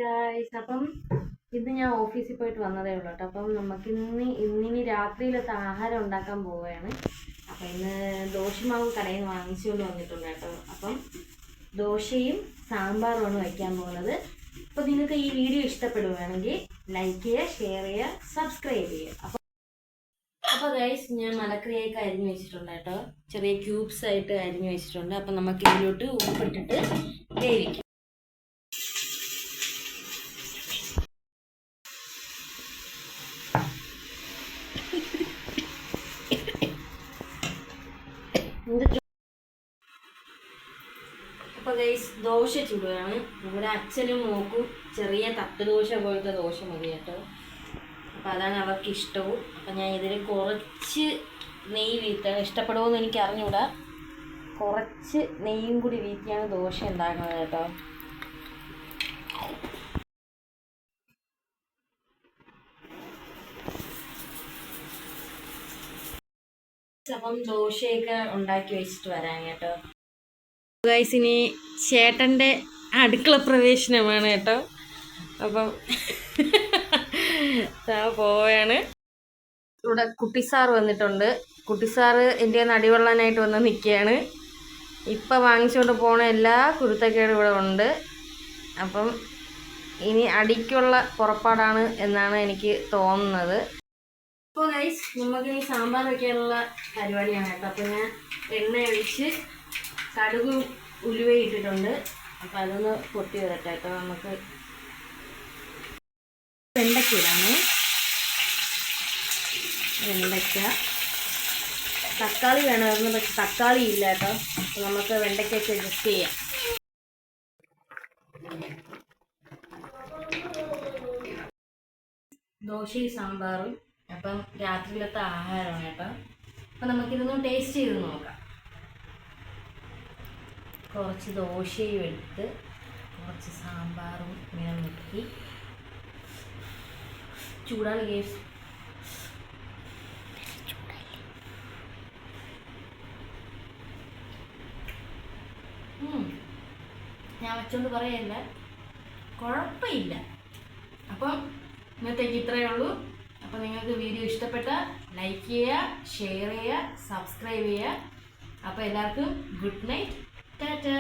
Guys, അപ്പം ഇന്ന് ഞാൻ ഓഫീസിൽ പോയിട്ട് വന്നതേ ഉള്ളൂ കേട്ടോ. അപ്പം നമുക്ക് ഇന്നിനി രാത്രിയിലത്തെ ആഹാരം ഉണ്ടാക്കാൻ പോവുകയാണ്. അപ്പം ഇന്ന് ദോശമാവ് കടയിൽ നിന്ന് വാങ്ങിച്ചുകൊണ്ട് വന്നിട്ടുണ്ട് കേട്ടോ. അപ്പം ദോശയും സാമ്പാറുമാണ് വയ്ക്കാൻ പോകുന്നത്. അപ്പോൾ നിങ്ങൾക്ക് ഈ വീഡിയോ ഇഷ്ടപ്പെടുകയാണെങ്കിൽ ലൈക്ക് ചെയ്യുക, ഷെയർ ചെയ്യുക, സബ്സ്ക്രൈബ് ചെയ്യുക. അപ്പോൾ ഗൈസ്, ഞാൻ മലക്കറിയൊക്കെ അരിഞ്ഞു വെച്ചിട്ടുണ്ട് കേട്ടോ. ചെറിയ ക്യൂബ്സ് ആയിട്ട് അരിഞ്ഞു വെച്ചിട്ടുണ്ട്. അപ്പം നമുക്ക് ഇതിലോട്ട് ഉപ്പിട്ടിട്ട് വേവിക്കാം. അപ്പോൾ ഗൈസ്, ദോശ ചുടുകയാണ്. ഇവിടെ അച്ഛനും മോക്കും ചെറിയ തട്ടുദോശ പോലത്തെ ദോശ മതി കേട്ടോ. അപ്പോൾ അതാണ് അവർക്ക് ഇഷ്ടവും. അപ്പം ഞാൻ ഇതിൽ കുറച്ച് നെയ്യ് വീഴ്ത്താൻ ഇഷ്ടപ്പെടുമോയെന്ന് എനിക്ക് അറിഞ്ഞൂടാ. കുറച്ച് നെയ്യും കൂടി വീഴ്ത്തിയാണ് ദോശ ഉണ്ടാക്കുന്നത് കേട്ടോ. അപ്പം ദോശയൊക്കെ ഉണ്ടാക്കി വെച്ചിട്ട് വരാം കേട്ടോ. ഗൈസ്, ഇനി ചേട്ടൻ്റെ അടുക്കള പ്രവേശനമാണ് കേട്ടോ. അപ്പം പോവുകയാണ്. ഇവിടെ കുട്ടിസാറ് വന്നിട്ടുണ്ട്. കുട്ടിസാറ് എൻ്റെ നടിവെള്ളനായിട്ട് വന്ന് നിൽക്കുകയാണ്. ഇപ്പം വാങ്ങിച്ചുകൊണ്ട് പോണ എല്ലാ കുരുത്തക്കേടും ഇവിടെ ഉണ്ട്. അപ്പം ഇനി അടിക്കുള്ള പുറപ്പാടാണ് എന്നാണ് എനിക്ക് തോന്നുന്നത്. അപ്പോൾ ഗൈസ്, നമുക്കിനി സാമ്പാർ വയ്ക്കാനുള്ള പരിപാടിയാണ് കേട്ടോ. അപ്പോൾ ഞാൻ എണ്ണ ഒഴിച്ച് കടുകും ഉലുവയും ഇട്ടിട്ടുണ്ട്. അപ്പോൾ അതൊന്ന് പൊട്ടി വരട്ടെ കേട്ടോ. നമുക്ക് വെണ്ടയ്ക്ക ഇടാണ്. വെണ്ടയ്ക്ക, തക്കാളി വേണമായിരുന്നു, പക്ഷെ തക്കാളി ഇല്ല കേട്ടോ. അപ്പോൾ നമുക്ക് വെണ്ടയ്ക്കൊക്കെ അഡ്ജസ്റ്റ് ചെയ്യാം. ദോശയും സാമ്പാറും അപ്പം രാത്രിയിലത്തെ ആഹാരമാണ് കേട്ടോ. അപ്പം നമുക്കിതൊന്ന് ടേസ്റ്റ് ചെയ്ത് നോക്കാം. കുറച്ച് ദോശയും എടുത്ത് കുറച്ച് സാമ്പാറും ഇങ്ങനെ മുക്കി. ചൂടാണ് കേസ്. ഞാൻ വെച്ചോണ്ട് പറയല്ല, കുഴപ്പമില്ല. അപ്പം ഇന്നത്തേക്ക് ഇത്രയേ ഉള്ളൂ. അപ്പോൾ നിങ്ങൾക്ക് വീഡിയോ ഇഷ്ടപ്പെട്ടാൽ ലൈക്ക് ചെയ്യുക, ഷെയർ ചെയ്യുക, സബ്സ്ക്രൈബ് ചെയ്യുക. അപ്പോൾ എല്ലാവർക്കും ഗുഡ് നൈറ്റ്, ടാറ്റാ.